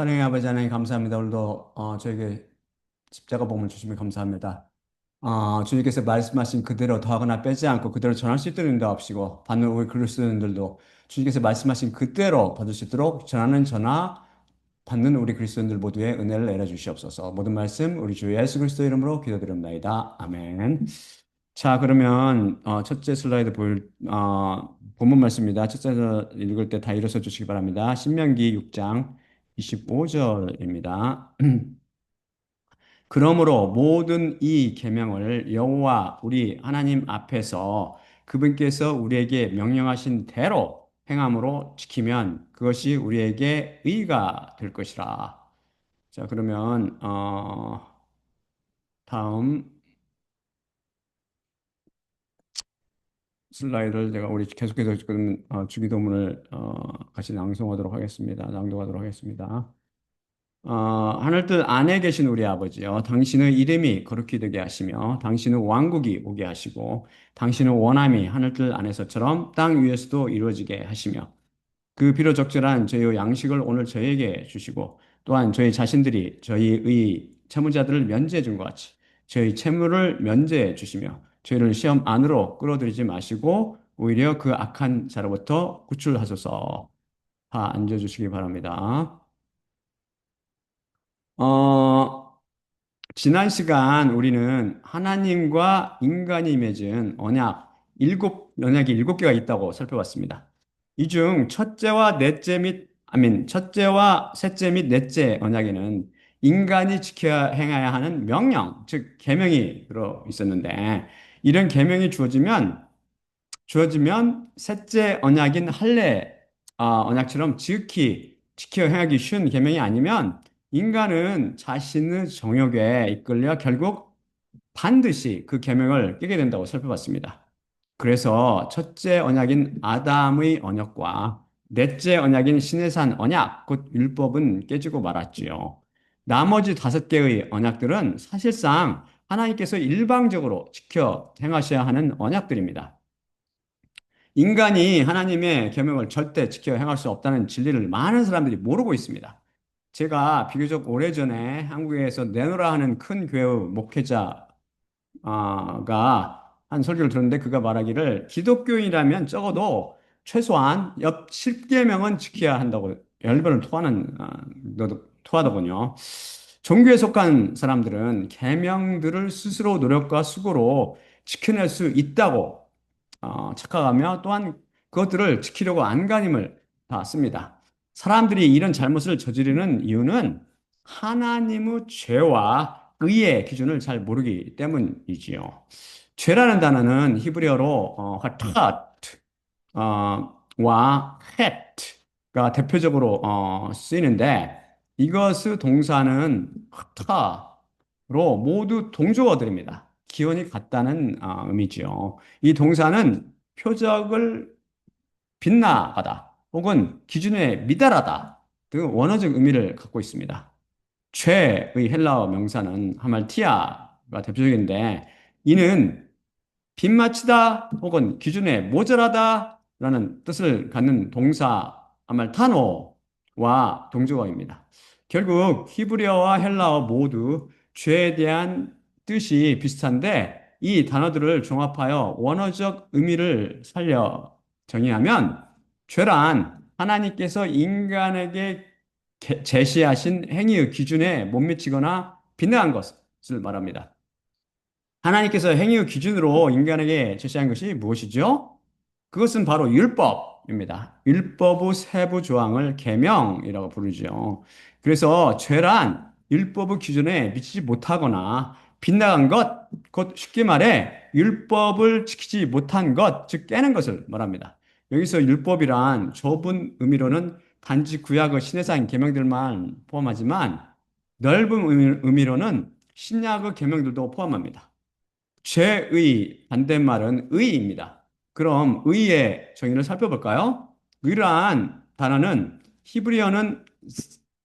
사랑의 아버지 하나님 감사합니다. 오늘도 저에게 십자가 복음을 주시면 감사합니다. 주님께서 말씀하신 그대로 더하거나 빼지 않고 그대로 전할 수 있도록 인도하시고 받는 우리 그리스도인들도 주님께서 말씀하신 그대로 받을 수 있도록 전하는 전하 받는 우리 그리스도인들 모두의 은혜를 내려 주시옵소서. 모든 말씀 우리 주 예수 그리스도 이름으로 기도드립니다. 아멘. 자, 그러면 첫째 슬라이드 본문 말씀입니다. 첫째 읽을 때 다 일어서 주시기 바랍니다. 신명기 6장 25절입니다. 그러므로 모든 이 계명을 여호와 우리 하나님 앞에서 그분께서 우리에게 명령하신 대로 행함으로 지키면 그것이 우리에게 의가 될 것이라. 자, 그러면 다음 슬라이드를 제가 우리 계속해서 지금 주기도문을 같이 낭송하도록 하겠습니다. 낭독하도록 하겠습니다. 하늘뜰 안에 계신 우리 아버지여, 당신의 이름이 거룩히 되게 하시며, 당신의 왕국이 오게 하시고, 당신의 원함이 하늘뜰 안에서처럼 땅 위에서도 이루어지게 하시며, 그 비로 적절한 저희의 양식을 오늘 저희에게 주시고, 또한 저희 자신들이 저희의 채무자들을 면제해 준 것 같이, 저희 채무를 면제해 주시며, 저희를 시험 안으로 끌어들이지 마시고, 오히려 그 악한 자로부터 구출하소서. 다 앉아주시기 바랍니다. 어, 지난 시간 우리는 하나님과 인간이 맺은 언약이 일곱 개가 있다고 살펴봤습니다. 이 중 첫째와 셋째 및 넷째 언약에는 인간이 지켜야 행해야 하는 명령, 즉 계명이 들어 있었는데 이런 계명이 주어지면 셋째 언약인 할례 언약처럼 지극히 지켜 행하기 쉬운 계명이 아니면 인간은 자신의 정욕에 이끌려 결국 반드시 그 계명을 깨게 된다고 살펴봤습니다. 그래서 첫째 언약인 아담의 언약과 넷째 언약인 시내산 언약, 곧 율법은 깨지고 말았지요. 나머지 다섯 개의 언약들은 사실상 하나님께서 일방적으로 지켜 행하셔야 하는 언약들입니다. 인간이 하나님의 계명을 절대 지켜 행할 수 없다는 진리를 많은 사람들이 모르고 있습니다. 제가 비교적 오래전에 한국에서 내노라 하는 큰 교회의 목회자가 한 설교를 들었는데 그가 말하기를 기독교인이라면 적어도 최소한 옆 10계명은 지켜야 한다고 열변을 토하더군요. 종교에 속한 사람들은 계명들을 스스로 노력과 수고로 지켜낼 수 있다고 착각하며 또한 그것들을 지키려고 안간힘을 다했습니다. 사람들이 이런 잘못을 저지르는 이유는 하나님의 죄와 의의 기준을 잘 모르기 때문이지요. 죄라는 단어는 히브리어로 하탓 와 헷가 대표적으로 쓰이는데 이것의 동사는 하타로 모두 동조어들입니다. 기원이 같다는 의미지요. 이 동사는 표적을 빗나가다 혹은 기준에 미달하다 등 원어적 의미를 갖고 있습니다. 죄의 헬라어 명사는 하말티아가 대표적인데 이는 빗마치다 혹은 기준에 모자라다라는 뜻을 갖는 동사 아말타노와 동조어입니다. 결국 히브리어와 헬라어 모두 죄에 대한 뜻이 비슷한데 이 단어들을 종합하여 원어적 의미를 살려 정의하면 죄란 하나님께서 인간에게 제시하신 행위의 기준에 못 미치거나 빗나간 것을 말합니다. 하나님께서 행위의 기준으로 인간에게 제시한 것이 무엇이죠? 그것은 바로 율법입니다. 율법의 세부 조항을 계명이라고 부르죠. 그래서 죄란 율법의 기준에 미치지 못하거나 빗나간 것, 곧 쉽게 말해 율법을 지키지 못한 것, 즉 깨는 것을 말합니다. 여기서 율법이란 좁은 의미로는 단지 구약의 신해상 계명들만 포함하지만 넓은 의미로는 신약의 계명들도 포함합니다. 죄의 반대말은 의입니다. 그럼 의의 정의를 살펴볼까요? 의란 단어는 히브리어는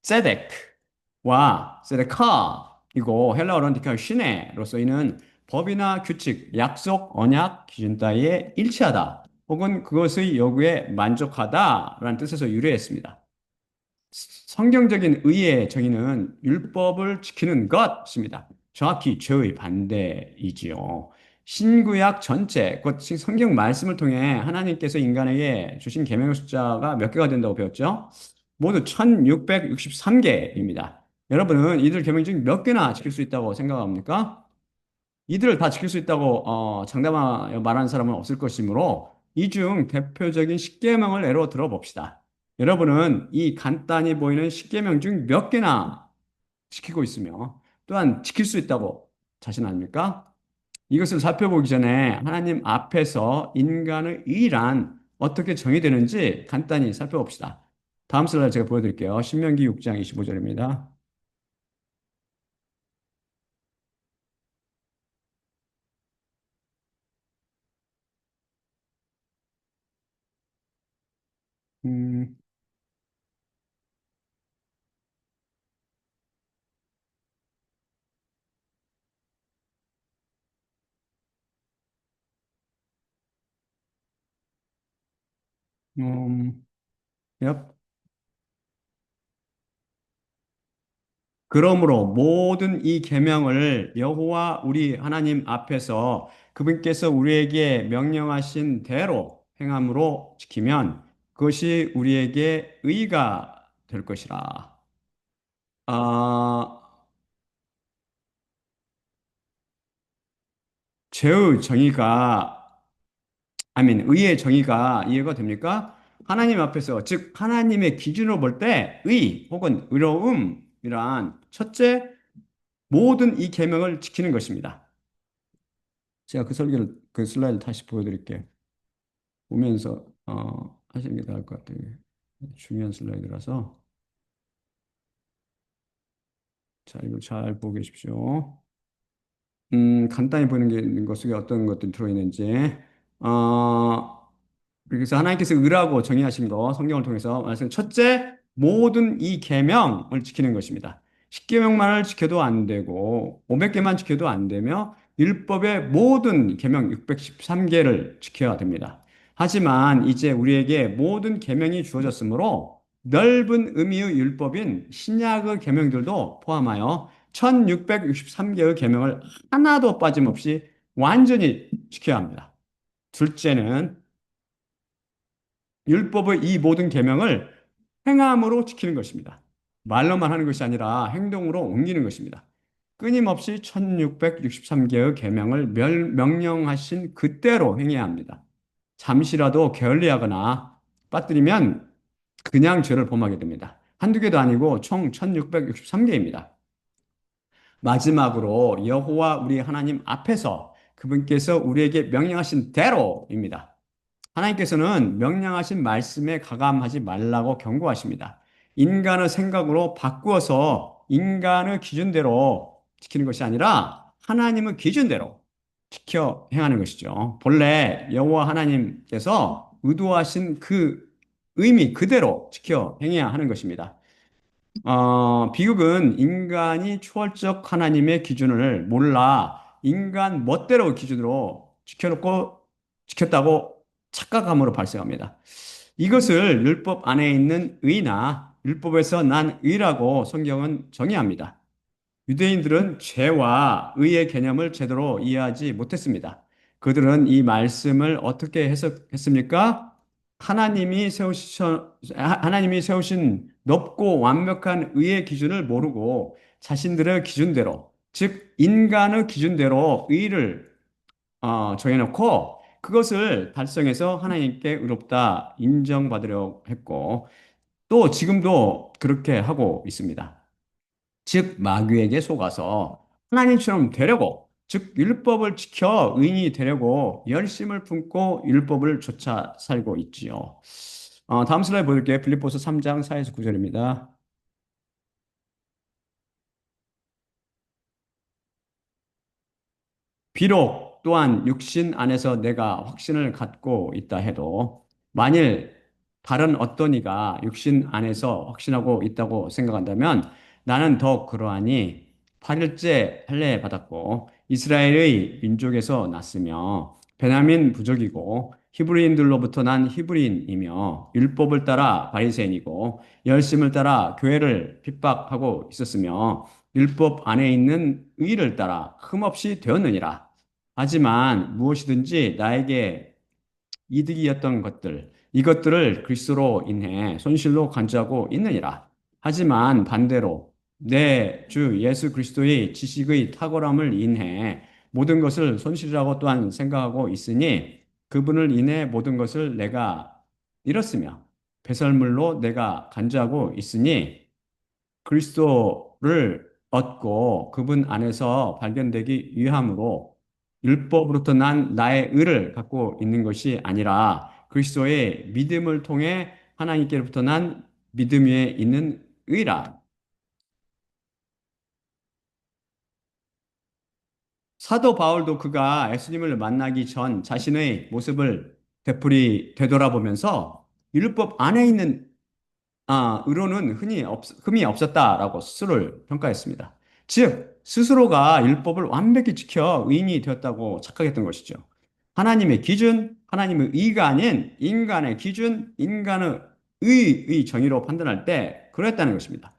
세덱와 세데카이고 헬라어로는 디카시네로 쓰이는 법이나 규칙, 약속, 언약, 기준 따위에 일치하다 혹은 그것의 요구에 만족하다라는 뜻에서 유래했습니다. 성경적인 의의 정의는 율법을 지키는 것입니다. 정확히 죄의 반대이지요. 신구약 전체, 곧 성경 말씀을 통해 하나님께서 인간에게 주신 계명의 숫자가 몇 개가 된다고 배웠죠? 모두 1663개입니다. 여러분은 이들 계명 중 몇 개나 지킬 수 있다고 생각합니까? 이들을 다 지킬 수 있다고 장담하여 말하는 사람은 없을 것이므로 이 중 대표적인 10계명을 예로 들어봅시다. 여러분은 이 간단히 보이는 10계명 중 몇 개나 지키고 있으며 또한 지킬 수 있다고 자신합니까? 이것을 살펴보기 전에 하나님 앞에서 인간의 의란 어떻게 정의되는지 간단히 살펴봅시다. 다음 슬라이드 제가 보여드릴게요. 신명기 6장 25절입니다. 음, 음, 엽. 그러므로 모든 이 계명을 여호와 우리 하나님 앞에서 그분께서 우리에게 명령하신 대로 행함으로 지키면 그것이 우리에게 의가 될 것이라. 아, 죄의 정의가, 의의 정의가 이해가 됩니까? 하나님 앞에서, 즉, 하나님의 기준으로 볼 때, 의 혹은 의로움이란 첫째, 모든 이 계명을 지키는 것입니다. 제가 그 설교를, 그 슬라이드 다시 보여드릴게요. 보면서 하시는 게 나을 것 같아요. 중요한 슬라이드라서. 자, 이거 잘 보고 계십시오. 간단히 보는 게 있는 것 속에 어떤 것들이 들어있는지. 어, 그래서 하나님께서 의라고 정의하신 거 성경을 통해서 말씀 첫째 모든 이 계명을 지키는 것입니다. 10계명만을 지켜도 안 되고 500개만 지켜도 안 되며 율법의 모든 계명 613개를 지켜야 됩니다. 하지만 이제 우리에게 모든 계명이 주어졌으므로 넓은 의미의 율법인 신약의 계명들도 포함하여 1663개의 계명을 하나도 빠짐없이 완전히 지켜야 합니다. 둘째는 율법의 이 모든 계명을 행함으로 지키는 것입니다. 말로만 하는 것이 아니라 행동으로 옮기는 것입니다. 끊임없이 1663개의 계명을 명령하신 그대로 행해야 합니다. 잠시라도 게을리하거나 빠뜨리면 그냥 죄를 범하게 됩니다. 한두 개도 아니고 총 1663개입니다. 마지막으로 여호와 우리 하나님 앞에서 그분께서 우리에게 명령하신 대로입니다. 하나님께서는 명령하신 말씀에 가감하지 말라고 경고하십니다. 인간의 생각으로 바꾸어서 인간의 기준대로 지키는 것이 아니라 하나님의 기준대로 지켜 행하는 것이죠. 본래 여호와 하나님께서 의도하신 그 의미 그대로 지켜 행해야 하는 것입니다. 비극은 인간이 초월적 하나님의 기준을 몰라 인간 멋대로 기준으로 지켰다고 착각함으로 발생합니다. 이것을 율법 안에 있는 의나 율법에서 난 의라고 성경은 정의합니다. 유대인들은 죄와 의의 개념을 제대로 이해하지 못했습니다. 그들은 이 말씀을 어떻게 해석했습니까? 하나님이 세우신 높고 완벽한 의의 기준을 모르고 자신들의 기준대로, 즉, 인간의 기준대로 의를 정해놓고 그것을 달성해서 하나님께 의롭다 인정받으려 했고, 또 지금도 그렇게 하고 있습니다. 즉 마귀에게 속아서 하나님처럼 되려고 즉 율법을 지켜 의인이 되려고 열심을 품고 율법을 쫓아 살고 있지요. 다음 슬라이드 보여드릴게요. 빌립보서 3장 4에서 9절입니다. 비록 또한 육신 안에서 내가 확신을 갖고 있다 해도 만일 다른 어떤 이가 육신 안에서 확신하고 있다고 생각한다면 나는 더 그러하니 8일째 할례 받았고 이스라엘의 민족에서 났으며 베냐민 부족이고 히브리인들로부터 난 히브리인이며 율법을 따라 바리새인이고 열심을 따라 교회를 핍박하고 있었으며 율법 안에 있는 의를 따라 흠없이 되었느니라. 하지만 무엇이든지 나에게 이득이었던 것들, 이것들을 그리스도로 인해 손실로 간주하고 있느니라. 하지만 반대로 내 주 예수 그리스도의 지식의 탁월함을 인해 모든 것을 손실이라고 또한 생각하고 있으니 그분을 인해 모든 것을 내가 잃었으며 배설물로 내가 간주하고 있으니 그리스도를 얻고 그분 안에서 발견되기 위함으로 율법으로부터 난 나의 의를 갖고 있는 것이 아니라 그리스도의 믿음을 통해 하나님께로부터 난 믿음 위에 있는 의라. 사도 바울도 그가 예수님을 만나기 전 자신의 모습을 되돌아보면서 율법 안에 있는 의로는 흠이 없었다라고 스스로를 평가했습니다. 즉, 스스로가 율법을 완벽히 지켜 의인이 되었다고 착각했던 것이죠. 하나님의 기준, 하나님의 의가 아닌 인간의 기준, 인간의 의의 정의로 판단할 때 그랬다는 것입니다.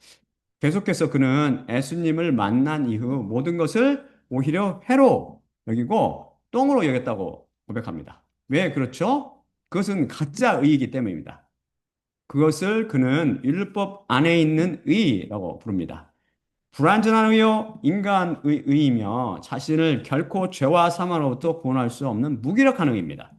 계속해서 그는 예수님을 만난 이후 모든 것을 오히려 해로 여기고 똥으로 여겼다고 고백합니다. 왜 그렇죠? 그것은 가짜 의이기 때문입니다. 그것을 그는 율법 안에 있는 의라고 부릅니다. 불완전한 의요, 인간의 의이며 자신을 결코 죄와 사망으로부터 구원할 수 없는 무기력한 의입니다.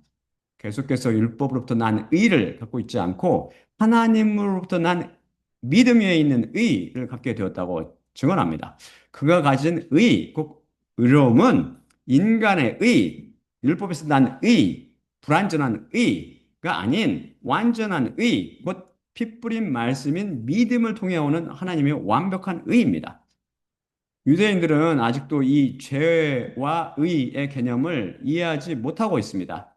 계속해서 율법으로부터 난 의를 갖고 있지 않고 하나님으로부터 난 믿음 위에 있는 의를 갖게 되었다고 증언합니다. 그가 가진 의, 곧 의로움은 인간의 의, 율법에서 난 의, 불완전한 의가 아닌 완전한 의, 곧 핏뿌린 말씀인 믿음을 통해 오는 하나님의 완벽한 의입니다. 유대인들은 아직도 이 죄와 의의 개념을 이해하지 못하고 있습니다.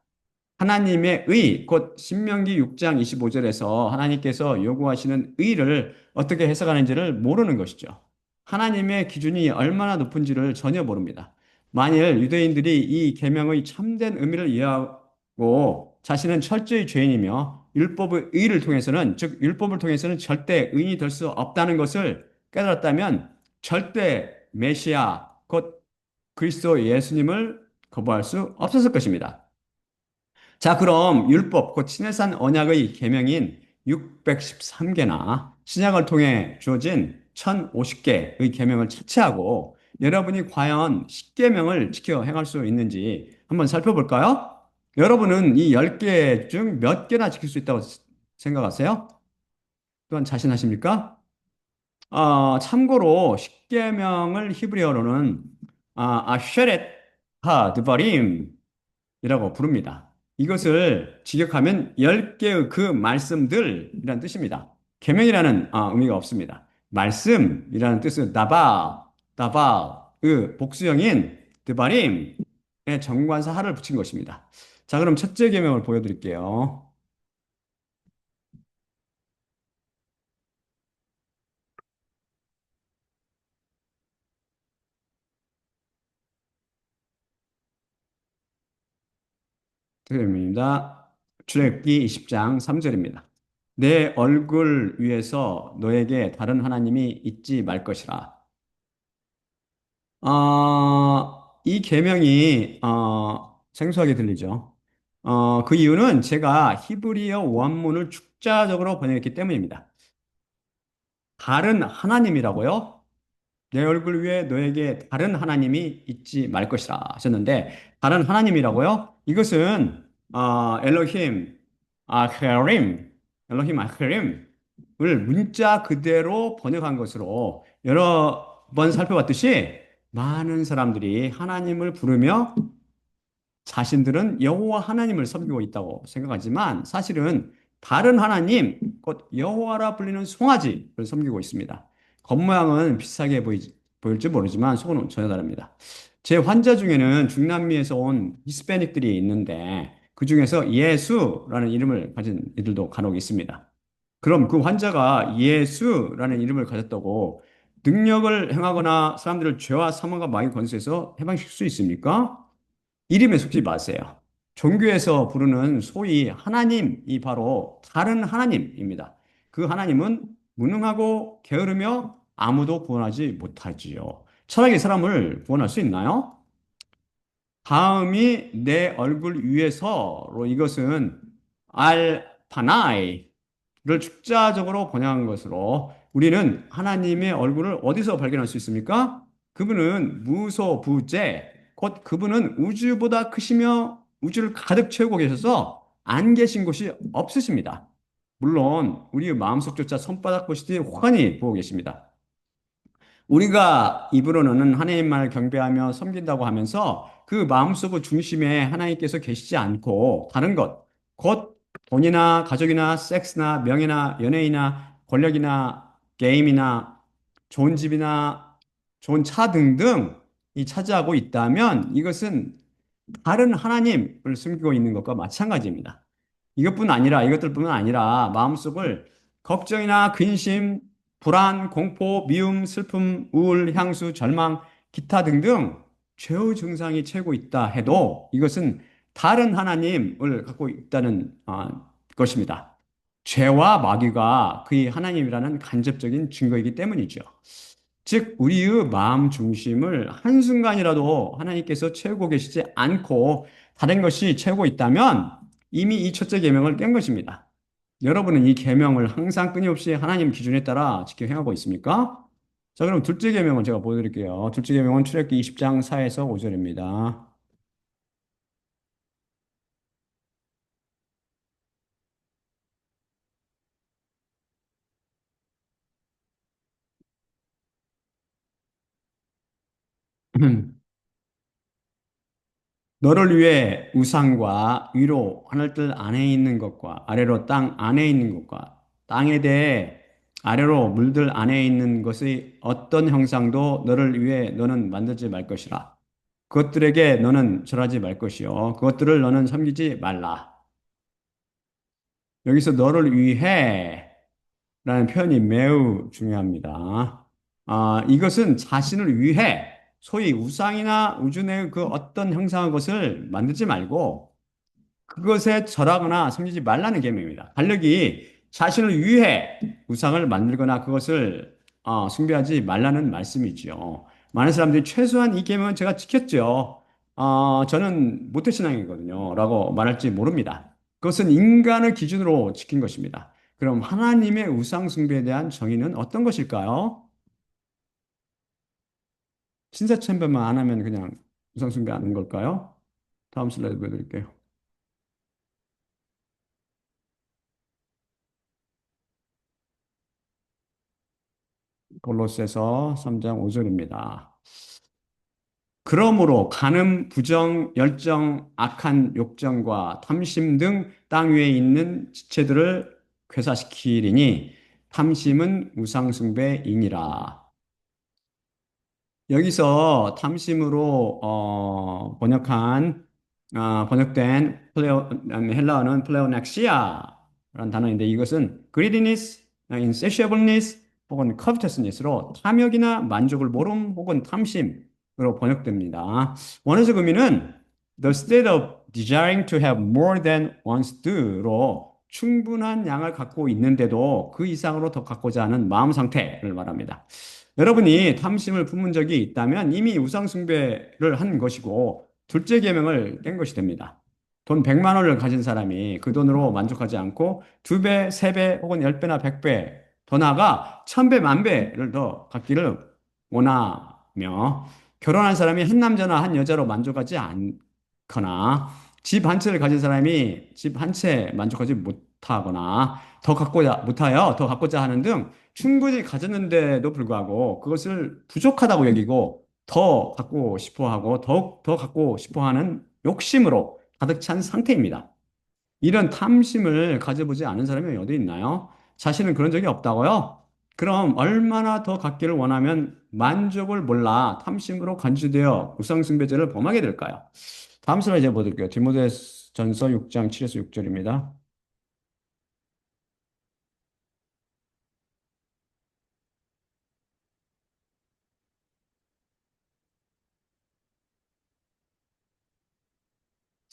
하나님의 의, 곧 신명기 6장 25절에서 하나님께서 요구하시는 의를 어떻게 해석하는지를 모르는 것이죠. 하나님의 기준이 얼마나 높은지를 전혀 모릅니다. 만일 유대인들이 이 계명의 참된 의미를 이해하고 자신은 철저히 죄인이며 율법의 의를 통해서는, 즉 율법을 통해서는 절대 의인이 될 수 없다는 것을 깨달았다면 절대 메시아, 곧 그리스도 예수님을 거부할 수 없었을 것입니다. 자, 그럼 율법, 곧 신해산 언약의 계명인 613개나 신약을 통해 주어진 1050개의 계명을 차치하고 여러분이 과연 10계명을 지켜 행할 수 있는지 한번 살펴볼까요? 여러분은 이 10개 중 몇 개나 지킬 수 있다고 생각하세요? 또한 자신하십니까? 참고로 10계명을 히브리어로는 아쉐렛 하드바림 이라고 부릅니다. 이것을 직역하면 10개의 그 말씀들이라는 뜻입니다. 계명이라는 의미가 없습니다. 말씀이라는 뜻은 다발의 복수형인 드바림의 정관사 하를 붙인 것입니다. 자, 그럼 첫째 계명을 보여드릴게요. 계명입니다. 출애굽기 20장 3절입니다. 내 얼굴 위에서 너에게 다른 하나님이 있지 말 것이라. 이 계명이 생소하게 들리죠. 그 이유는 제가 히브리어 원문을 축자적으로 번역했기 때문입니다. 다른 하나님이라고요? 내 얼굴 위에 너에게 다른 하나님이 있지 말 것이라 하셨는데 다른 하나님이라고요? 이것은 엘로힘 아헤림 엘로힘 아헤림을 문자 그대로 번역한 것으로 여러 번 살펴봤듯이 많은 사람들이 하나님을 부르며 자신들은 여호와 하나님을 섬기고 있다고 생각하지만 사실은 다른 하나님, 곧 여호와라 불리는 송아지를 섬기고 있습니다. 겉모양은 비슷하게 보일지 모르지만 속은 전혀 다릅니다. 제 환자 중에는 중남미에서 온 히스패닉들이 있는데 그 중에서 예수라는 이름을 가진 이들도 간혹 있습니다. 그럼 그 환자가 예수라는 이름을 가졌다고 능력을 행하거나 사람들을 죄와 사망과 마귀 권세에서 해방시킬 수 있습니까? 이름에 속지 마세요. 종교에서 부르는 소위 하나님이 바로 다른 하나님입니다. 그 하나님은 무능하고 게으르며 아무도 구원하지 못하지요. 철학이 사람을 구원할 수 있나요? 다음이 내 얼굴 위에서로 이것은 알파나이를 축자적으로 번역한 것으로 우리는 하나님의 얼굴을 어디서 발견할 수 있습니까? 그분은 무소부재, 곧 그분은 우주보다 크시며 우주를 가득 채우고 계셔서 안 계신 곳이 없으십니다. 물론 우리의 마음속조차 손바닥 보시듯이 환히 보고 계십니다. 우리가 입으로는 하나님만을 경배하며 섬긴다고 하면서 그 마음속 중심에 하나님께서 계시지 않고 다른 것, 곧 돈이나 가족이나 섹스나 명예나 연예인이나 권력이나 게임이나 좋은 집이나 좋은 차 등등 이 차지하고 있다면 이것은 다른 하나님을 숨기고 있는 것과 마찬가지입니다. 이것들뿐만 아니라 마음속을 걱정이나 근심, 불안, 공포, 미움, 슬픔, 우울, 향수, 절망, 기타 등등 최후 증상이 채우고 있다 해도 이것은 다른 하나님을 갖고 있다는 것입니다. 죄와 마귀가 그의 하나님이라는 간접적인 증거이기 때문이죠. 즉, 우리의 마음 중심을 한순간이라도 하나님께서 채우고 계시지 않고 다른 것이 채우고 있다면 이미 이 첫째 계명을 깬 것입니다. 여러분은 이 계명을 항상 끊임없이 하나님 기준에 따라 지켜 행하고 있습니까? 자, 그럼 둘째 계명을 제가 보여드릴게요. 둘째 계명은 출애굽기 20장 4에서 5절입니다. 너를 위해 우상과 위로 하늘들 안에 있는 것과 아래로 땅 안에 있는 것과 땅에 대해 아래로 물들 안에 있는 것의 어떤 형상도 너를 위해 너는 만들지 말 것이라. 그것들에게 너는 절하지 말 것이요. 그것들을 너는 섬기지 말라. 여기서 너를 위해 라는 표현이 매우 중요합니다. 이것은 자신을 위해 소위 우상이나 우주 내의 그 어떤 형상의 것을 만들지 말고 그것에 절하거나 섬기지 말라는 계명입니다. 달력이 자신을 위해 우상을 만들거나 그것을 숭배하지 말라는 말씀이지요. 많은 사람들이 최소한 이 계명은 제가 지켰죠. 저는 모태신앙이거든요. 라고 말할지 모릅니다. 그것은 인간을 기준으로 지킨 것입니다. 그럼 하나님의 우상 숭배에 대한 정의는 어떤 것일까요? 신사참배만 안 하면 그냥 우상 숭배하는 걸까요? 다음 슬라이드 보여드릴게요. 골로새서 3장 5절입니다. 그러므로 간음, 부정, 열정, 악한 욕정과 탐심 등 땅 위에 있는 지체들을 괴사시키리니 탐심은 우상숭배이니라. 여기서 탐심으로 번역된 헬라어는 플레오넥시아라는 단어인데 이것은 greediness, insatiableness 혹은 covetousness로 탐욕이나 만족을 모름 혹은 탐심으로 번역됩니다. 원어적 의미는 the state of desiring to have more than one's due로 충분한 양을 갖고 있는데도 그 이상으로 더 갖고자 하는 마음 상태를 말합니다. 여러분이 탐심을 품은 적이 있다면 이미 우상숭배를 한 것이고 둘째 계명을 깬 것이 됩니다. 돈 100만 원을 가진 사람이 그 돈으로 만족하지 않고 두 배, 세 배 혹은 10배나 100배 더 나아가 1000배, 만 배를 더 갖기를 원하며 결혼한 사람이 한 남자나 한 여자로 만족하지 않거나 집 한 채를 가진 사람이 집 한 채 만족하지 못하거나 더 갖고자 하는 등 충분히 가졌는데도 불구하고 그것을 부족하다고 여기고 더 갖고 싶어 하고 더욱 더 갖고 싶어 하는 욕심으로 가득 찬 상태입니다. 이런 탐심을 가져보지 않은 사람이 어디 있나요? 자신은 그런 적이 없다고요? 그럼 얼마나 더 갖기를 원하면 만족을 몰라 탐심으로 간주되어 우상숭배죄를 범하게 될까요? 다음 슬라이드 제가 보여드릴게요. 디모데전서 6장 7에서 6절입니다.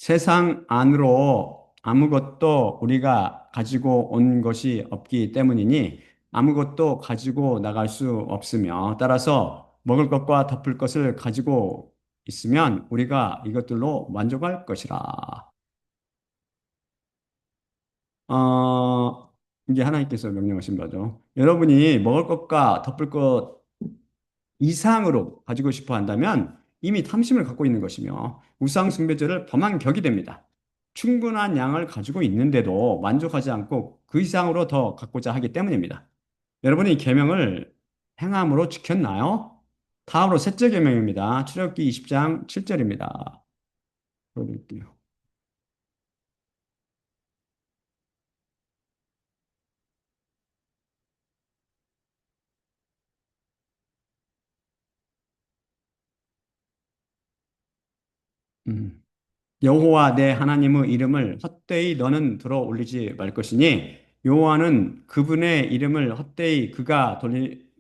세상 안으로 아무것도 우리가 가지고 온 것이 없기 때문이니 아무것도 가지고 나갈 수 없으며 따라서 먹을 것과 덮을 것을 가지고 있으면 우리가 이것들로 만족할 것이라. 이게 하나님께서 명령하신 거죠. 여러분이 먹을 것과 덮을 것 이상으로 가지고 싶어 한다면 이미 탐심을 갖고 있는 것이며 우상 숭배죄를 범한 격이 됩니다. 충분한 양을 가지고 있는데도 만족하지 않고 그 이상으로 더 갖고자 하기 때문입니다. 여러분이 이 계명을 행함으로 지켰나요? 다음으로 셋째 계명입니다. 출애굽기 20장 7절입니다. 보여드릴게요. 음. 여호와 내 하나님의 이름을 헛되이 너는 들어 올리지 말 것이니 여호와는 그분의 이름을 헛되이 그가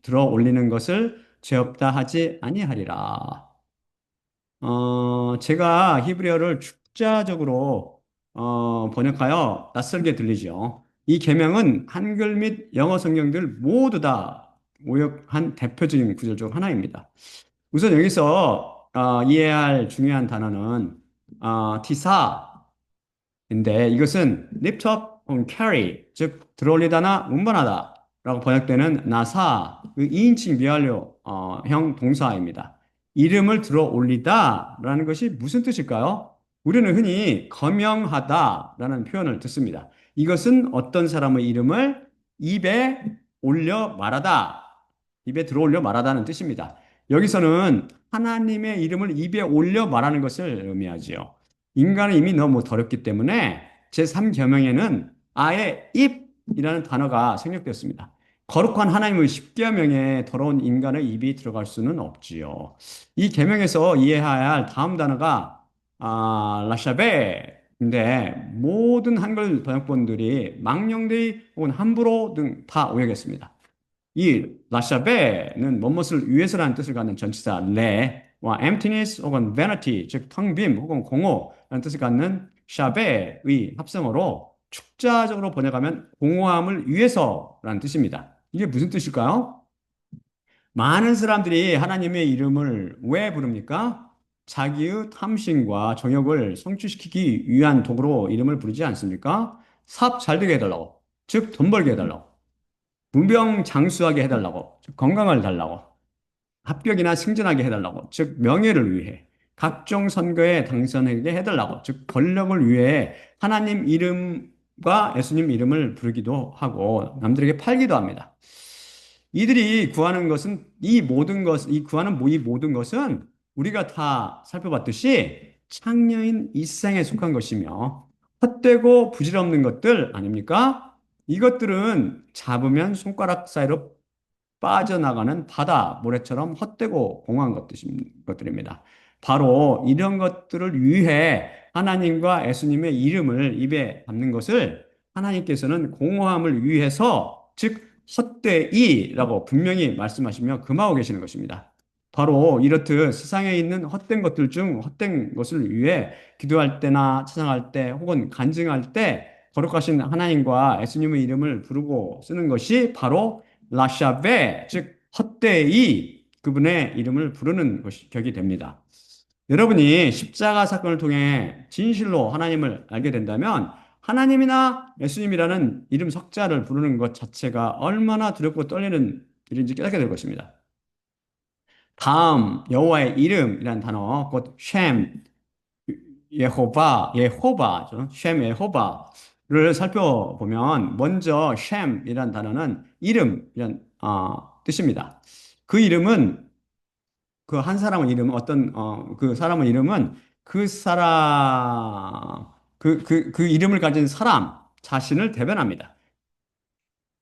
들어 올리는 것을 죄 없다 하지 아니하리라. 제가 히브리어를 축자적으로 번역하여 낯설게 들리죠. 이 계명은 한글 및 영어 성경들 모두 다 모역한 대표적인 구절 중 하나입니다. 우선 여기서 이해해야 할 중요한 단어는 티사인데 이것은 lift up 혹은 carry 즉 들어올리다나 운반하다라고 번역되는 나사 그 2인칭 미완료 형 동사입니다. 이름을 들어올리다라는 것이 무슨 뜻일까요? 우리는 흔히 거명하다라는 표현을 듣습니다. 이것은 어떤 사람의 이름을 입에 올려 말하다, 입에 들어올려 말하다는 뜻입니다. 여기서는 하나님의 이름을 입에 올려 말하는 것을 의미하지요. 인간은 이미 너무 더럽기 때문에 제3계명에는 아예 입이라는 단어가 생략되었습니다. 거룩한 하나님의 십계명에 더러운 인간의 입이 들어갈 수는 없지요. 이 계명에서 이해해야 할 다음 단어가 라샤베인데 모든 한글 번역본들이 망령되이 혹은 함부로 등 다 오역했습니다. 이 라샤베는 뭐뭇을 위해서라는 뜻을 갖는 전치사 레와 emptiness 혹은 vanity 즉 텅빔 혹은 공허라는 뜻을 갖는 샤베의 합성어로 축자적으로 번역하면 공허함을 위해서라는 뜻입니다. 이게 무슨 뜻일까요? 많은 사람들이 하나님의 이름을 왜 부릅니까? 자기의 탐심과 정욕을 성취시키기 위한 도구로 이름을 부르지 않습니까? 사업 잘 되게 해달라고, 즉 돈 벌게 해달라고. 무병장수하게 해달라고, 즉 건강을 달라고, 합격이나 승진하게 해달라고, 즉 명예를 위해, 각종 선거에 당선하게 해달라고, 즉 권력을 위해 하나님 이름과 예수님 이름을 부르기도 하고 남들에게 팔기도 합니다. 이들이 구하는 것은 이 구하는 이 모든 것은 우리가 다 살펴봤듯이 창녀인 이 세상에 속한 것이며 헛되고 부질없는 것들 아닙니까? 이것들은 잡으면 손가락 사이로 빠져나가는 바다 모래처럼 헛되고 공허한 것들입니다. 바로 이런 것들을 위해 하나님과 예수님의 이름을 입에 담는 것을 하나님께서는 공허함을 위해서 즉 헛되이라고 분명히 말씀하시며 금하고 계시는 것입니다. 바로 이렇듯 세상에 있는 헛된 것들 중 헛된 것을 위해 기도할 때나 찬양할 때 혹은 간증할 때 거룩하신 하나님과 예수님의 이름을 부르고 쓰는 것이 바로 라샤베, 즉 헛되이 그분의 이름을 부르는 것이 격이 됩니다. 여러분이 십자가 사건을 통해 진실로 하나님을 알게 된다면 하나님이나 예수님이라는 이름 석자를 부르는 것 자체가 얼마나 두렵고 떨리는 일인지 깨닫게 될 것입니다. 다음 여호와의 이름이라는 단어, 곧 쉔, 예호바죠. 쉔 예호바를 살펴보면 먼저 쉔이라는 단어는 이름이란 뜻입니다. 그 이름은 그 한 사람의 이름은 그 사람의 이름은 그 사람 그 이름을 가진 사람 자신을 대변합니다.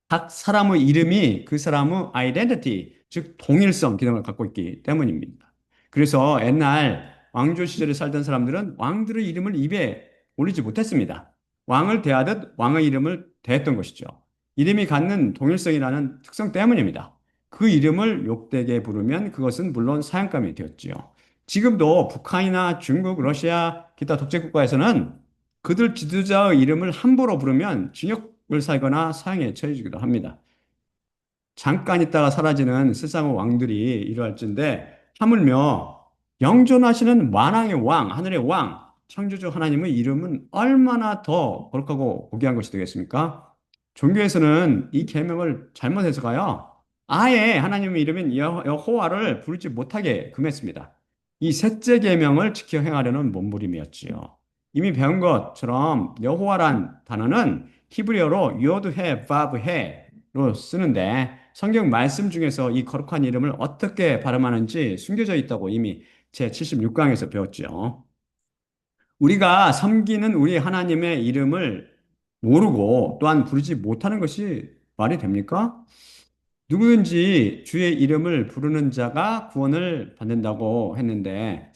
각 사람의 이름이 그 사람의 아이덴티티, 즉 동일성 기능을 갖고 있기 때문입니다. 그래서 옛날 왕조 시절에 살던 사람들은 왕들의 이름을 입에 올리지 못했습니다. 왕을 대하듯 왕의 이름을 대했던 것이죠. 이름이 갖는 동일성이라는 특성 때문입니다. 그 이름을 욕되게 부르면 그것은 물론 사형감이 되었지요. 지금도 북한이나 중국, 러시아, 기타 독재 국가에서는 그들 지도자의 이름을 함부로 부르면 징역을 살거나 사형에 처해지기도 합니다. 잠깐 있다가 사라지는 세상의 왕들이 이러할진데 하물며 영존하시는 만왕의 왕, 하늘의 왕, 창조주 하나님의 이름은 얼마나 더 거룩하고 고귀한 것이 되겠습니까? 종교에서는 이 계명을 잘못 해석하여 아예 하나님의 이름인 여호와를 부르지 못하게 금했습니다. 이 셋째 계명을 지켜 행하려는 몸부림이었지요. 이미 배운 것처럼 여호와란 단어는 히브리어로 요드 해, 바브 해로 쓰는데 성경 말씀 중에서 이 거룩한 이름을 어떻게 발음하는지 숨겨져 있다고 이미 제 76강에서 배웠죠. 우리가 섬기는 우리 하나님의 이름을 모르고 또한 부르지 못하는 것이 말이 됩니까? 누구든지 주의 이름을 부르는 자가 구원을 받는다고 했는데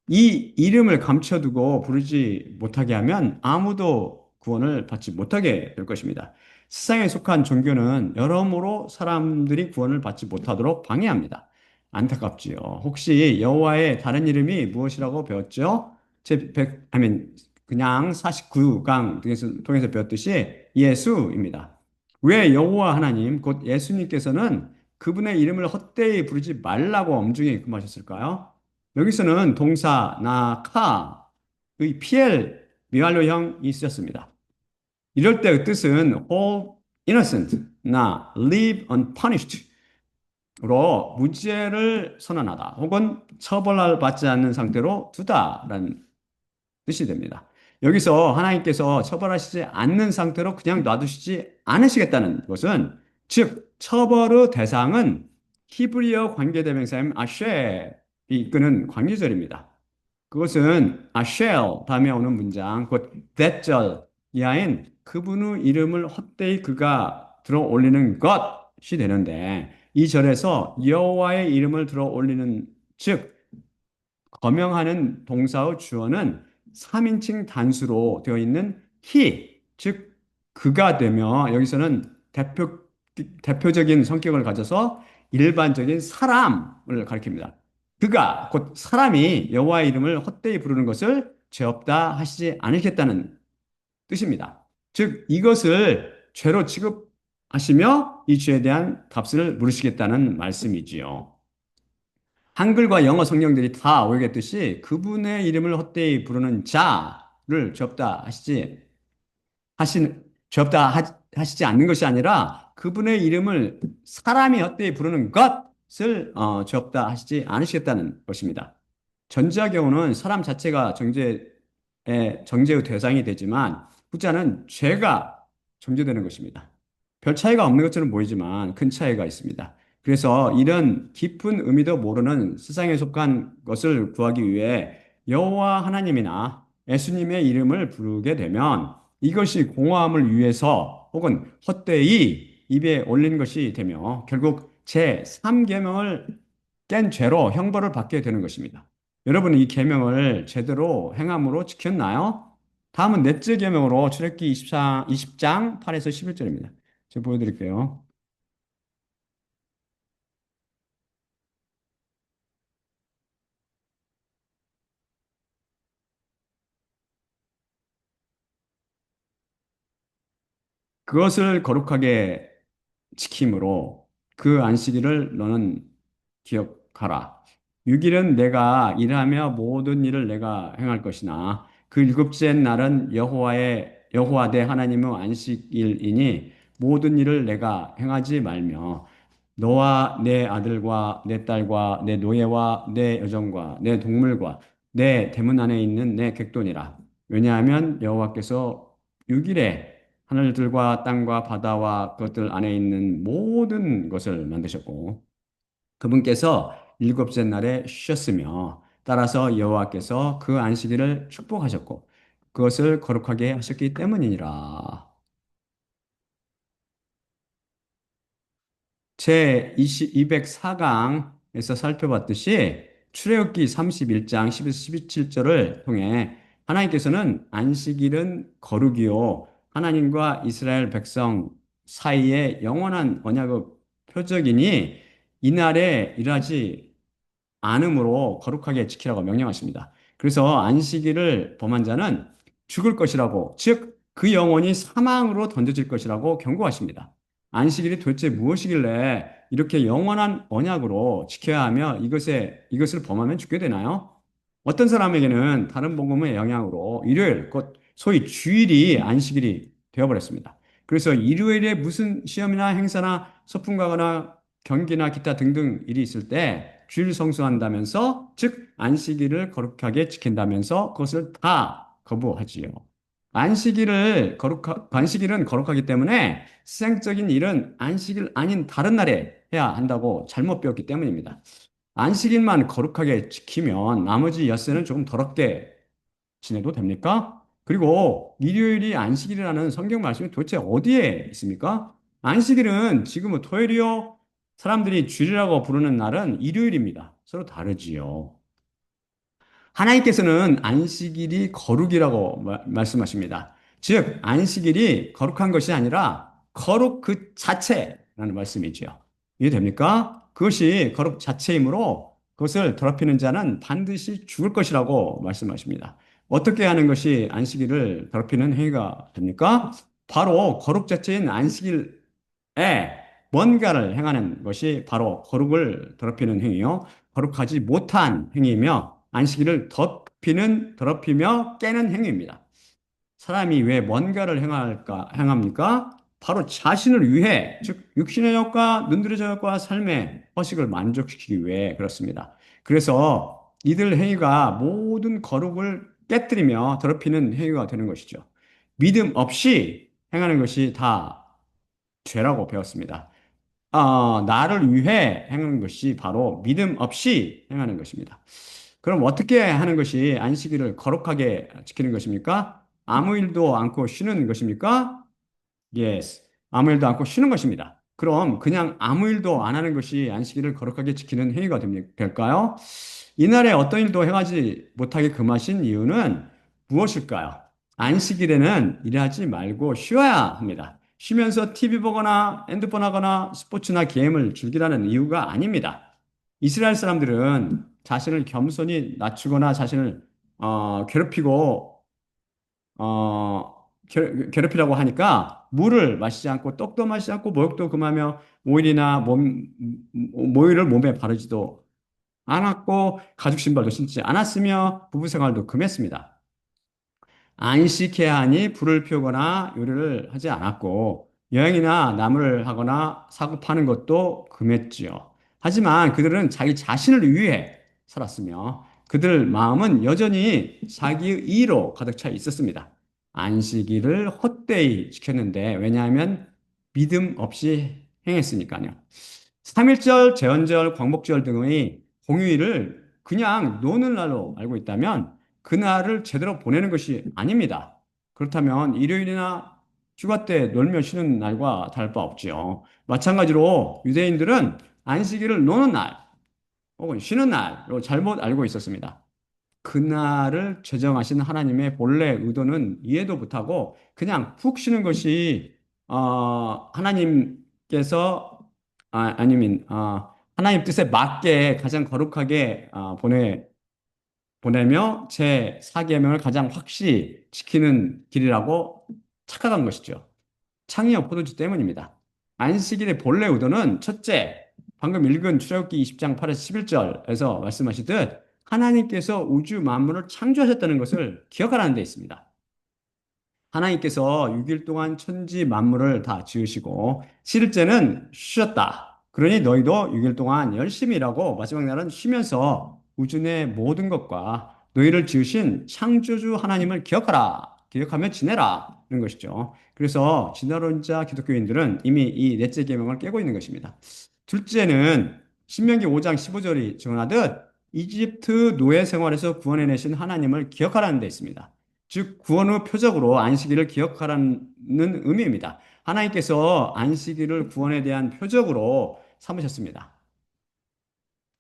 이 이름을 감춰두고 부르지 못하게 하면 아무도 구원을 받지 못하게 될 것입니다. 세상에 속한 종교는 여러모로 사람들이 구원을 받지 못하도록 방해합니다. 안타깝지요. 혹시 여호와의 다른 이름이 무엇이라고 배웠죠? 제 100, 그냥 49강 통해서 배웠듯이 예수입니다. 왜 여호와 하나님, 곧 예수님께서는 그분의 이름을 헛되이 부르지 말라고 엄중히 금하셨을까요? 여기서는 동사 나카의 PL 미완료형이 쓰였습니다. 이럴 때의 뜻은 hold innocent, 나 leave unpunished로 무죄를 선언하다 혹은 처벌을 받지 않는 상태로 두다라는 뜻이 됩니다. 여기서 하나님께서 처벌하시지 않는 상태로 그냥 놔두시지 않으시겠다는 것은 즉 처벌의 대상은 히브리어 관계대명사인 아쉐이 이끄는 관계절입니다. 그것은 아쉘 다음에 오는 문장 곧 대절 이하인 그분의 이름을 헛되이 그가 들어 올리는 것이 되는데 이 절에서 여호와의 이름을 들어 올리는 즉 거명하는 동사의 주어는 3인칭 단수로 되어 있는 he, 즉 그가 되며 여기서는 대표적인 성격을 가져서 일반적인 사람을 가리킵니다. 그가 곧 사람이 여호와의 이름을 헛되이 부르는 것을 죄 없다 하시지 않으겠다는 뜻입니다. 즉 이것을 죄로 취급하시며 이 죄에 대한 값을 물으시겠다는 말씀이지요. 한글과 영어 성경들이 다 오해했듯이 그분의 이름을 헛되이 부르는 자를 죄 없다 죄 없다 하시지 않는 것이 아니라 그분의 이름을 사람이 헛되이 부르는 것을 죄 없다 하시지 않으시겠다는 것입니다. 전자 경우는 사람 자체가 정죄의 대상이 되지만 후자는 죄가 정죄되는 것입니다. 별 차이가 없는 것처럼 보이지만 큰 차이가 있습니다. 그래서 이런 깊은 의미도 모르는 세상에 속한 것을 구하기 위해 여호와 하나님이나 예수님의 이름을 부르게 되면 이것이 공허함을 위해서 혹은 헛되이 입에 올린 것이 되며 결국 제3계명을 깬 죄로 형벌을 받게 되는 것입니다. 여러분은 이 계명을 제대로 행함으로 지켰나요? 다음은 넷째 계명으로 출애굽기 20장 8에서 11절입니다. 제가 보여드릴게요. 그것을 거룩하게 지킴으로 그 안식일을 너는 기억하라. 6일은 내가 일하며 모든 일을 내가 행할 것이나 그 일곱째 날은 여호와 내 하나님의 안식일이니 모든 일을 내가 행하지 말며 너와 내 아들과 내 딸과 내 노예와 내 여종과 내 동물과 내 대문 안에 있는 내 객돈이라. 왜냐하면 여호와께서 6일에 하늘들과 땅과 바다와 그것들 안에 있는 모든 것을 만드셨고 그분께서 일곱째 날에 쉬셨으며 따라서 여호와께서 그 안식일을 축복하셨고 그것을 거룩하게 하셨기 때문이니라. 제 204강에서 살펴봤듯이 출애굽기 31장 11, 17절을 통해 하나님께서는 안식일은 거룩이요 하나님과 이스라엘 백성 사이의 영원한 언약의 표적이니 이날에 일하지 않음으로 거룩하게 지키라고 명령하십니다. 그래서 안식일을 범한 자는 죽을 것이라고, 즉, 그 영혼이 사망으로 던져질 것이라고 경고하십니다. 안식일이 도대체 무엇이길래 이렇게 영원한 언약으로 지켜야 하며 이것을 범하면 죽게 되나요? 어떤 사람에게는 다른 복음의 영향으로 일요일, 곧 소위 주일이 안식일이 되어버렸습니다. 그래서 일요일에 무슨 시험이나 행사나 소풍 가거나 경기나 기타 등등 일이 있을 때 주일 성수한다면서, 즉 안식일을 거룩하게 지킨다면서 그것을 다 거부하지요. 안식일은 거룩하기 때문에 수생적인 일은 안식일 아닌 다른 날에 해야 한다고 잘못 배웠기 때문입니다. 안식일만 거룩하게 지키면 나머지 엿새는 조금 더럽게 지내도 됩니까? 그리고 일요일이 안식일이라는 성경 말씀이 도대체 어디에 있습니까? 안식일은 지금 뭐 토요일이요? 사람들이 주일이라고 부르는 날은 일요일입니다. 서로 다르지요. 하나님께서는 안식일이 거룩이라고 말씀하십니다. 즉, 안식일이 거룩한 것이 아니라 거룩 그 자체라는 말씀이죠. 이해됩니까? 그것이 거룩 자체이므로 그것을 더럽히는 자는 반드시 죽을 것이라고 말씀하십니다. 어떻게 하는 것이 안식일을 더럽히는 행위가 됩니까? 바로 거룩 자체인 안식일에 뭔가를 행하는 것이 바로 거룩을 더럽히는 행위요. 거룩하지 못한 행위이며 안식일을 더럽히며 깨는 행위입니다. 사람이 왜 뭔가를 행합니까? 바로 자신을 위해, 즉, 육신의 욕과 눈들의 욕과 삶의 허식을 만족시키기 위해 그렇습니다. 그래서 이들 행위가 모든 거룩을 깨뜨리며 더럽히는 행위가 되는 것이죠. 믿음 없이 행하는 것이 다 죄라고 배웠습니다. 나를 위해 행하는 것이 바로 믿음 없이 행하는 것입니다. 그럼 어떻게 하는 것이 안식일을 거룩하게 지키는 것입니까? 아무 일도 않고 쉬는 것입니까? Yes. 아무 일도 않고 쉬는 것입니다. 그럼 그냥 아무 일도 안 하는 것이 안식일을 거룩하게 지키는 행위가 될까요? 이날에 어떤 일도 행하지 못하게 금하신 이유는 무엇일까요? 안식일에는 일하지 말고 쉬어야 합니다. 쉬면서 TV 보거나 핸드폰 하거나 스포츠나 게임을 즐기라는 이유가 아닙니다. 이스라엘 사람들은 자신을 겸손히 낮추거나 자신을 괴롭히고 괴롭히라고 하니까 물을 마시지 않고 떡도 마시지 않고 모욕도 금하며 모일을 몸에 바르지도 않았고 가죽 신발도 신지 않았으며 부부 생활도 금했습니다. 안식해야 하니 불을 피우거나 요리를 하지 않았고 여행이나 나무를 하거나 사고 파는 것도 금했지요. 하지만 그들은 자기 자신을 위해 살았으며 그들 마음은 여전히 자기의 이로 가득 차 있었습니다. 안식일을 헛되이 지켰는데 왜냐하면 믿음 없이 행했으니까요. 3일절, 제헌절, 광복절 등의 공휴일을 그냥 노는 날로 알고 있다면 그날을 제대로 보내는 것이 아닙니다. 그렇다면 일요일이나 휴가 때 놀며 쉬는 날과 다를 바 없지요. 마찬가지로 유대인들은 안식일을 노는 날 혹은 쉬는 날로 잘못 알고 있었습니다. 그날을 제정하신 하나님의 본래 의도는 이해도 못하고 그냥 푹 쉬는 것이 하나님께서 하나님 뜻에 맞게 가장 거룩하게 보내며 제 사계명을 가장 확실히 지키는 길이라고 착각한 것이죠. 창의적 포도주 때문입니다. 안식일의 본래 의도는 첫째, 방금 읽은 출애굽기 20장 8에서 11절에서 말씀하시듯 하나님께서 우주 만물을 창조하셨다는 것을 기억하라는 데 있습니다. 하나님께서 6일 동안 천지 만물을 다 지으시고 7일째는 쉬셨다. 그러니 너희도 6일 동안 열심히 일하고 마지막 날은 쉬면서 우주 내 모든 것과 너희를 지으신 창조주 하나님을 기억하라. 기억하며 지내라. 이런 것이죠. 그래서 진화론자 기독교인들은 이미 이 넷째 계명을 깨고 있는 것입니다. 둘째는 신명기 5장 15절이 증언하듯 이집트 노예 생활에서 구원해내신 하나님을 기억하라는 데 있습니다. 즉 구원 후 표적으로 안식일을 기억하라는 의미입니다. 하나님께서 안식일을 구원에 대한 표적으로 삼으셨습니다.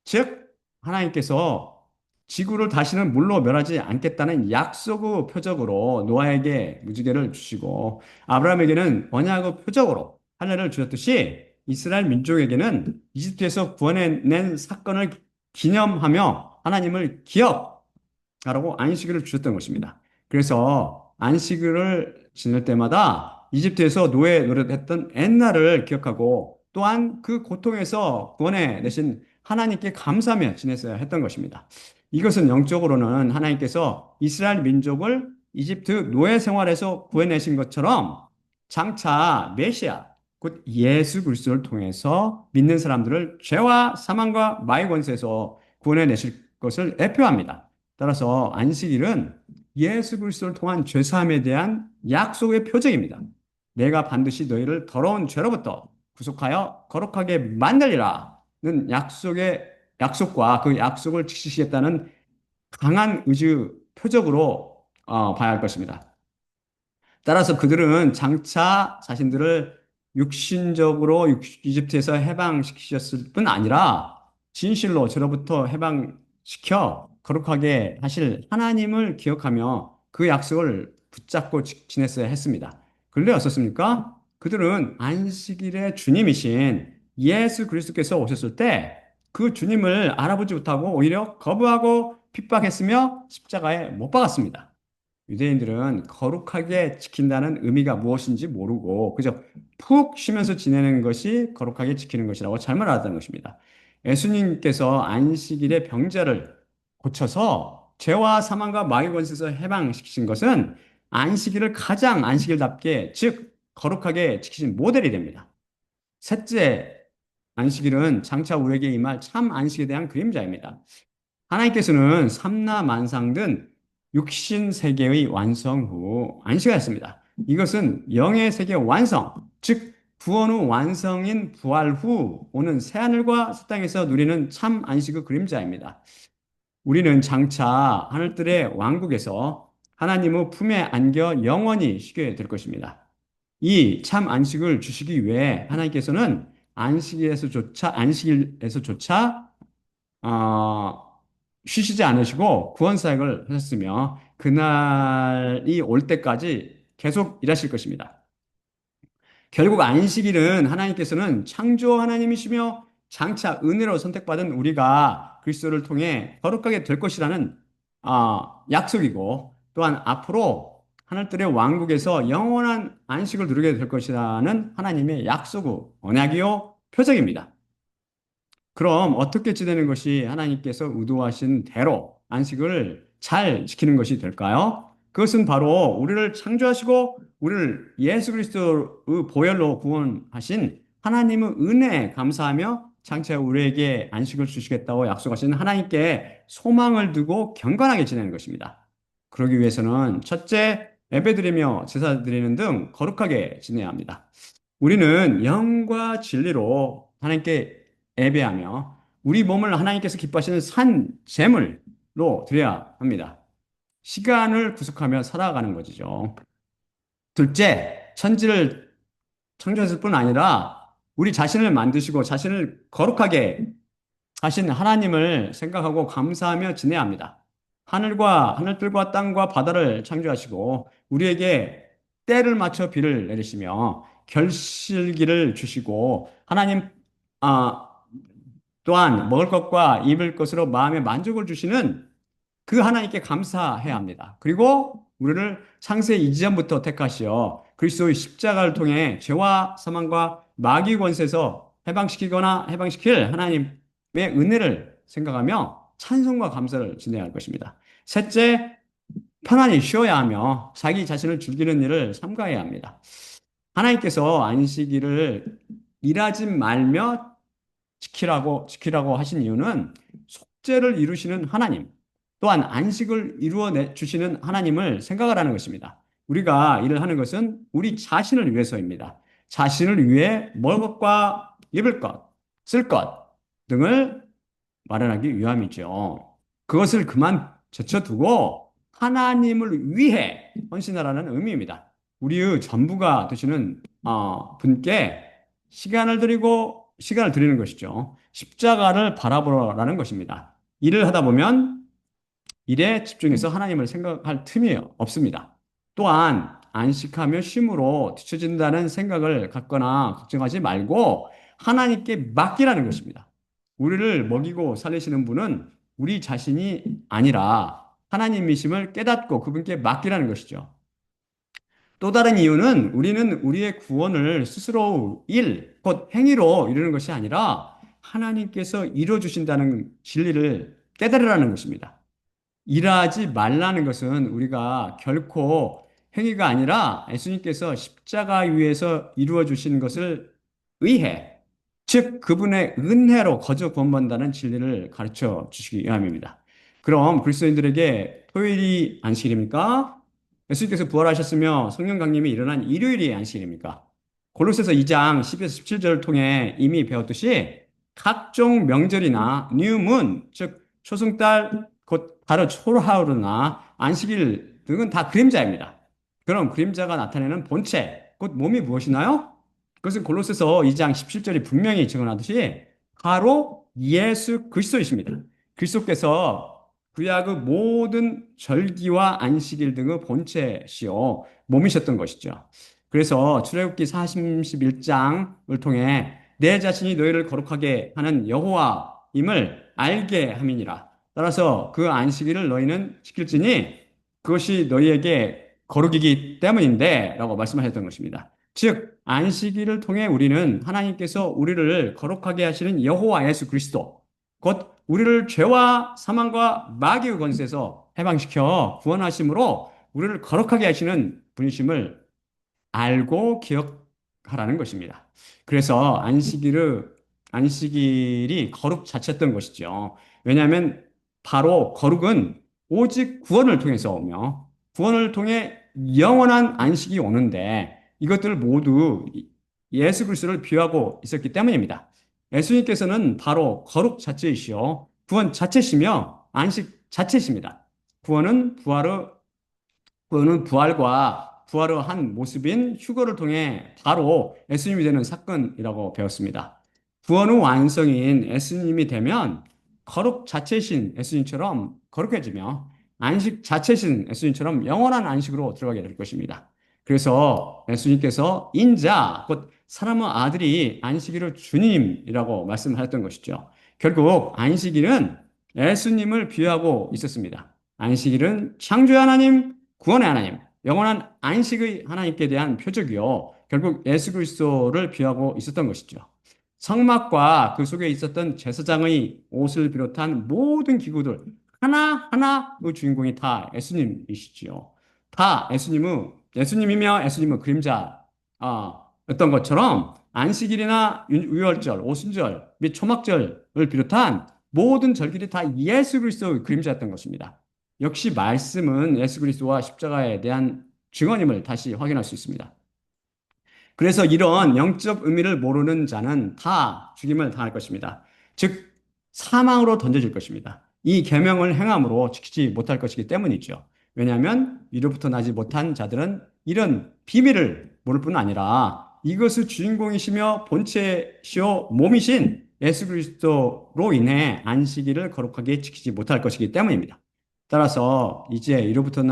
즉 하나님께서 지구를 다시는 물로 멸하지 않겠다는 약속의 표적으로 노아에게 무지개를 주시고 아브라함에게는 언약의 표적으로 하늘을 주셨듯이 이스라엘 민족에게는 이집트에서 구원해낸 사건을 기념하며 하나님을 기억하라고 안식일을 주셨던 것입니다. 그래서 안식일을 지낼 때마다 이집트에서 노예 노릇했던 옛날을 기억하고 또한 그 고통에서 구원해 내신 하나님께 감사하며 지냈어야 했던 것입니다. 이것은 영적으로는 하나님께서 이스라엘 민족을 이집트 노예 생활에서 구해내신 것처럼 장차 메시아 곧 예수 그리스도를 통해서 믿는 사람들을 죄와 사망과 마의 권세에서 구원해 내실 것을 대표합니다. 따라서 안식일은 예수 그리스도를 통한 죄 사함에 대한 약속의 표적입니다. 내가 반드시 너희를 더러운 죄로부터 구속하여 거룩하게 만들리라는 약속과 그 약속을 지키시겠다는 강한 의지 표적으로 봐야 할 것입니다. 따라서 그들은 장차 자신들을 육신적으로 이집트에서 해방시키셨을 뿐 아니라 진실로 저로부터 해방시켜 거룩하게 하실 하나님을 기억하며 그 약속을 붙잡고 지냈어야 했습니다. 그런데 어떻습니까? 그들은 안식일의 주님이신 예수 그리스도께서 오셨을 때 그 주님을 알아보지 못하고 오히려 거부하고 핍박했으며 십자가에 못 박았습니다. 유대인들은 거룩하게 지킨다는 의미가 무엇인지 모르고 그저 푹 쉬면서 지내는 것이 거룩하게 지키는 것이라고 잘못 알았다는 것입니다. 예수님께서 안식일의 병자를 고쳐서 죄와 사망과 마귀 권세에서 해방시키신 것은 안식일을 가장 안식일답게 즉 거룩하게 지키신 모델이 됩니다. 셋째, 안식일은 장차 우리에게 임할 참 안식에 대한 그림자입니다. 하나님께서는 삼라 만상된 육신 세계의 완성 후 안식하였습니다. 이것은 영의 세계 완성, 즉 구원 후 완성인 부활 후 오는 새하늘과 새 땅에서 누리는 참 안식의 그림자입니다. 우리는 장차 하늘들의 왕국에서 하나님의 품에 안겨 영원히 쉬게 될 것입니다. 이 참 안식을 주시기 위해 하나님께서는 안식일에서조차 쉬시지 않으시고 구원 사역을 하셨으며 그날이 올 때까지 계속 일하실 것입니다. 결국 안식일은 하나님께서는 창조 하나님이시며 장차 은혜로 선택받은 우리가 그리스도를 통해 거룩하게 될 것이라는 약속이고 또한 앞으로 하늘들의 왕국에서 영원한 안식을 누리게 될 것이라는 하나님의 약속의 언약이요 표적입니다. 그럼 어떻게 지내는 것이 하나님께서 의도하신 대로 안식을 잘 지키는 것이 될까요? 그것은 바로 우리를 창조하시고 우리를 예수 그리스도의 보혈로 구원하신 하나님의 은혜에 감사하며 장차 우리에게 안식을 주시겠다고 약속하신 하나님께 소망을 두고 경건하게 지내는 것입니다. 그러기 위해서는 첫째, 예배드리며 제사 드리는 등 거룩하게 지내야 합니다. 우리는 영과 진리로 하나님께 예배하며 우리 몸을 하나님께서 기뻐하시는 산 제물로 드려야 합니다. 시간을 구속하며 살아가는 것이죠. 둘째, 천지를 창조했을 뿐 아니라 우리 자신을 만드시고 자신을 거룩하게 하신 하나님을 생각하고 감사하며 지내야 합니다. 하늘들과 땅과 바다를 창조하시고 우리에게 때를 맞춰 비를 내리시며 결실기를 주시고 하나님 아, 또한 먹을 것과 입을 것으로 마음의 만족을 주시는 그 하나님께 감사해야 합니다. 그리고 우리를 창세 이전부터 택하시어 그리스도의 십자가를 통해 죄와 사망과 마귀 권세에서 해방시키거나 해방시킬 하나님의 은혜를 생각하며 찬송과 감사를 지내야 할 것입니다. 셋째, 편안히 쉬어야 하며 자기 자신을 즐기는 일을 삼가해야 합니다. 하나님께서 안식일을 일하지 말며 지키라고 하신 이유는 속죄를 이루시는 하나님, 또한 안식을 이루어 주시는 하나님을 생각하라는 것입니다. 우리가 일을 하는 것은 우리 자신을 위해서입니다. 자신을 위해 먹을 것과 입을 것, 쓸 것 등을 마련하기 위함이죠. 그것을 그만 제쳐두고 하나님을 위해 헌신하라는 의미입니다. 우리의 전부가 되시는 분께 시간을 드리는 것이죠. 십자가를 바라보라는 것입니다. 일을 하다 보면 일에 집중해서 하나님을 생각할 틈이 없습니다. 또한 안식하며 쉼으로 뒤처진다는 생각을 갖거나 걱정하지 말고 하나님께 맡기라는 것입니다. 우리를 먹이고 살리시는 분은 우리 자신이 아니라 하나님이심을 깨닫고 그분께 맡기라는 것이죠. 또 다른 이유는 우리는 우리의 구원을 스스로 곧 행위로 이루는 것이 아니라 하나님께서 이루어주신다는 진리를 깨달으라는 것입니다. 일하지 말라는 것은 우리가 결코 행위가 아니라 예수님께서 십자가 위에서 이루어 주신 것을 의해, 즉 그분의 은혜로 거저 구원받는다는 진리를 가르쳐 주시기 위함입니다. 그럼 그리스도인들에게 토요일이 안식일입니까? 예수님께서 부활하셨으며 성령 강림이 일어난 일요일이 안식일입니까? 골로새서 2장 10에서 17절을 통해 이미 배웠듯이 각종 명절이나 뉴문, 즉 초승달, 곧 바로 초하루나 안식일 등은 다 그림자입니다. 그럼 그림자가 나타내는 본체, 곧 몸이 무엇이나요? 그것은 골로새서 2장 17절이 분명히 증언하듯이 바로 예수 그리스도이십니다. 그리스도께서 구약의 모든 절기와 안식일 등의 본체시요 몸이셨던 것이죠. 그래서 출애굽기 41장을 통해 내 자신이 너희를 거룩하게 하는 여호와임을 알게 함이니라. 따라서 그 안식일을 너희는 지킬지니 그것이 너희에게 거룩이기 때문인데 라고 말씀하셨던 것입니다. 즉 안식일을 통해 우리는 하나님께서 우리를 거룩하게 하시는 여호와 예수 그리스도 곧 우리를 죄와 사망과 마귀의 권세에서 해방시켜 구원하심으로 우리를 거룩하게 하시는 분이심을 알고 기억하라는 것입니다. 그래서 안식일이 거룩 자체였던 것이죠. 왜냐하면 바로 거룩은 오직 구원을 통해서 오며 구원을 통해 영원한 안식이 오는데 이것들을 모두 예수 그리스도를 비유하고 있었기 때문입니다. 예수님께서는 바로 거룩 자체이시요 구원 자체시며 안식 자체이십니다. 구원은 부활과 부활의 한 모습인 휴거를 통해 바로 예수님이 되는 사건이라고 배웠습니다. 구원의 완성인 예수님이 되면 거룩 자체이신 예수님처럼 거룩해지며 안식 자체이신 예수님처럼 영원한 안식으로 들어가게 될 것입니다. 그래서 예수님께서 인자, 곧 사람의 아들이 안식일을 주님이라고 말씀하셨던 것이죠. 결국 안식일은 예수님을 비유하고 있었습니다. 안식일은 창조의 하나님, 구원의 하나님, 영원한 안식의 하나님께 대한 표적이요. 결국 예수 그리스도를 비하고 있었던 것이죠. 성막과 그 속에 있었던 제사장의 옷을 비롯한 모든 기구들 하나하나의 주인공이 다 예수님이시지요. 다 예수님이며 예수님은 그림자, 였던 것처럼 안식일이나 유월절, 오순절 및 초막절을 비롯한 모든 절기들이 다 예수 그리스도의 그림자였던 것입니다. 역시 말씀은 예수 그리스도와 십자가에 대한 증언임을 다시 확인할 수 있습니다. 그래서 이런 영적 의미를 모르는 자는 다 죽임을 당할 것입니다. 즉 사망으로 던져질 것입니다. 이 계명을 행함으로 지키지 못할 것이기 때문이죠. 왜냐하면 이로부터 나지 못한 자들은 이런 비밀을 모를 뿐 아니라 이것을 주인공이시며 본체시요 몸이신 예수 그리스도로 인해 안식일을 거룩하게 지키지 못할 것이기 때문입니다. 따라서 이제부터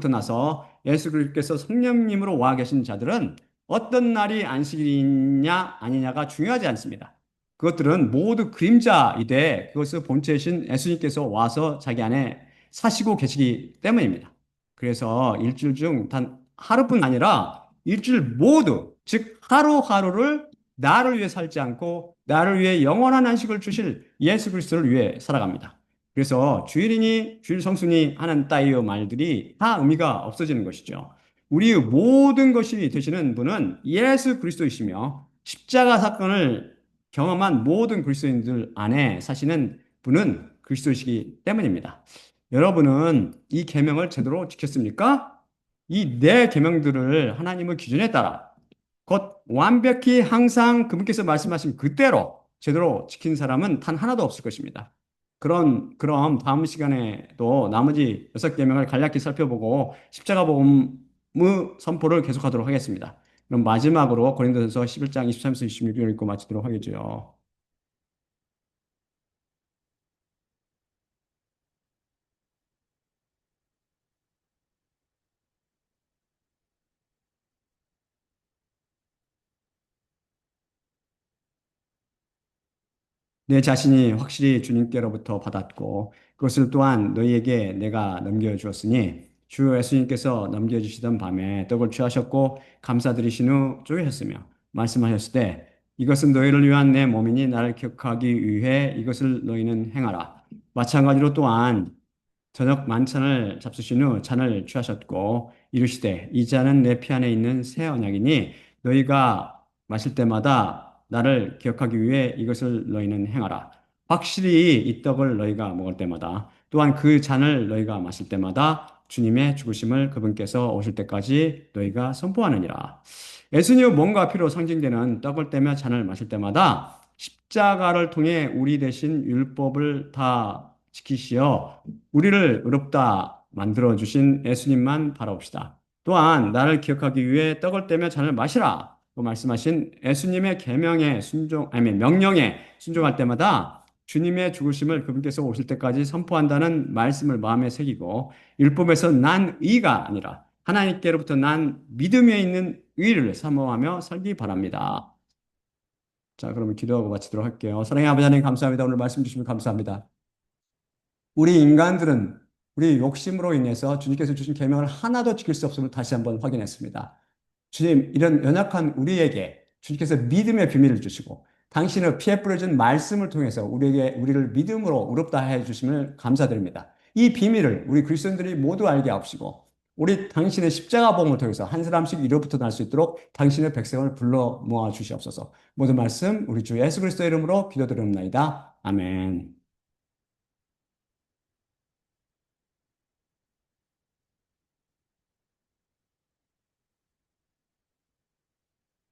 나서 예수 그리스도께서 성령님으로 와 계신 자들은 어떤 날이 안식일이냐 아니냐가 중요하지 않습니다. 그것들은 모두 그림자이되 그것을 본체이신 예수님께서 와서 자기 안에 사시고 계시기 때문입니다. 그래서 일주일 중 단 하루뿐 아니라 일주일 모두, 즉 하루하루를 나를 위해 살지 않고 나를 위해 영원한 안식을 주실 예수 그리스도를 위해 살아갑니다. 그래서 주일이니 주일 성수니 하는 따위의 말들이 다 의미가 없어지는 것이죠. 우리의 모든 것이 되시는 분은 예수 그리스도이시며 십자가 사건을 경험한 모든 그리스도인들 안에 사시는 분은 그리스도이시기 때문입니다. 여러분은 이 계명을 제대로 지켰습니까? 이 네 계명들을 하나님의 기준에 따라 곧 완벽히 항상 그분께서 말씀하신 그대로 제대로 지킨 사람은 단 하나도 없을 것입니다. 그럼 다음 시간에도 나머지 6계명을 간략히 살펴보고 십자가 복음의 선포를 계속하도록 하겠습니다. 그럼 마지막으로 고린도전서 11장 23에서 26절 읽고 마치도록 하겠죠. 내 자신이 확실히 주님께로부터 받았고 그것을 또한 너희에게 내가 넘겨주었으니 주 예수님께서 넘겨주시던 밤에 떡을 취하셨고 감사드리신 후 쪼개셨으며 말씀하셨을 때 이것은 너희를 위한 내 몸이니 나를 기억하기 위해 이것을 너희는 행하라. 마찬가지로 또한 저녁 만찬을 잡수신 후 잔을 취하셨고 이르시되 이 잔은 내 피 안에 있는 새 언약이니 너희가 마실 때마다 나를 기억하기 위해 이것을 너희는 행하라. 확실히 이 떡을 너희가 먹을 때마다 또한 그 잔을 너희가 마실 때마다 주님의 죽으심을 그분께서 오실 때까지 너희가 선포하느니라. 예수님은 몸과 피로 상징되는 떡을 떼며 잔을 마실 때마다 십자가를 통해 우리 대신 율법을 다 지키시어 우리를 의롭다 만들어 주신 예수님만 바라봅시다. 또한 나를 기억하기 위해 떡을 떼며 잔을 마시라. 고 말씀하신 예수님의 계명에 순종, 아니 명령에 순종할 때마다 주님의 죽으심을 그분께서 오실 때까지 선포한다는 말씀을 마음에 새기고 율법에서 난 의가 아니라 하나님께로부터 난 믿음에 있는 의를 사모하며 살기 바랍니다. 자, 그러면 기도하고 마치도록 할게요. 사랑의 아버지 하나님 감사합니다. 오늘 말씀 주시면 감사합니다. 우리 인간들은 우리 욕심으로 인해서 주님께서 주신 계명을 하나도 지킬 수 없음을 다시 한번 확인했습니다. 주님, 이런 연약한 우리에게 주님께서 믿음의 비밀을 주시고 당신의 피에 뿌려진 말씀을 통해서 우리를 믿음으로 의롭다 해 주심을 감사드립니다. 이 비밀을 우리 그리스도인들이 모두 알게 하옵시고 우리 당신의 십자가 복음을 통해서 한 사람씩 이로부터 날 수 있도록 당신의 백성을 불러 모아 주시옵소서. 모든 말씀 우리 주 예수 그리스도의 이름으로 기도드립니다. 아멘.